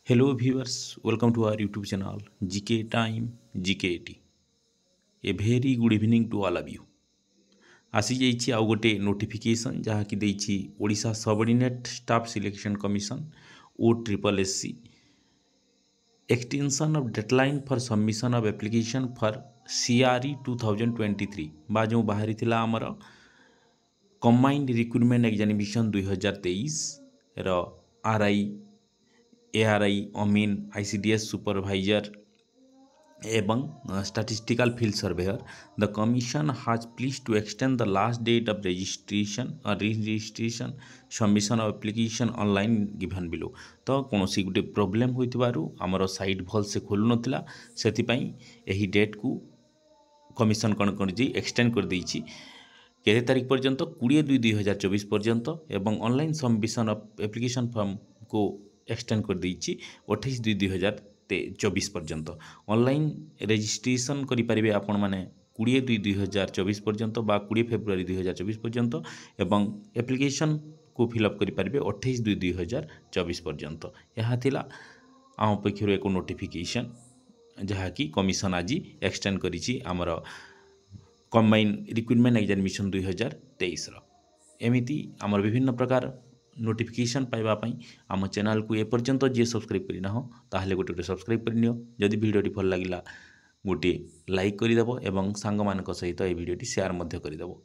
Hello viewers, welcome to our YouTube channel GK Time GK80. A very good evening to all of you. आसी जाइए आउ गोटे notification जहाँकि देइछि Odisha subordinate staff selection commission OSSC extension of deadline for submission of application for CRE 2023 बा जो बाहरी थिला हमर कंबाइंड रिक्रुटमेंट एग्जामिनेशन 2023 रो RI ARI अमीन ICDS सुपरवाइजर एवं statistical field surveyor the commission has please to extend the last date of registration submission of application online given below तो कौन सी गोटे प्रोब्लेम होइतिबारु हमर साइट भल से खोलु नथिला सेतिपई एही डेट को कमिशन कौन कर एक्सटेंड कर देइछि केते तारीख पर्यंत 20/2/2024 पर्यंत एवं online submission of application form को एक्सटेंड कर देइछि 28/2/2024 पर्यंत ऑनलाइन रजिस्ट्रेशन करि परिबे आपण माने 20/2/2024 पर्यंत बा 20 फेब्रुआरी 2024 पर्यंत एवं एप्लिकेशन को फिलअप करि परिबे 28/2/2024 पर्यंत यहाँ थिला आम पक्षर एक नोटिफिकेशन जहाँकि कमिशन आज एक्सटेंड करिछि हमर कंबाइन रिक्रुटमेंट एग्जामिनेशन 2023 एमिति आमर विभिन्न प्रकार नोटिफिकेशन पाइबा पई आम चैनल को ए पर्यंत जे सब्सक्राइब करना हो ताहले गोटे सब्सक्राइब करनियो जदि वीडियोटी भल लागिला गोटे लाइक करदेव एवं सांग मान सहित ए वीडियोटी शेयर मध्य करदेव।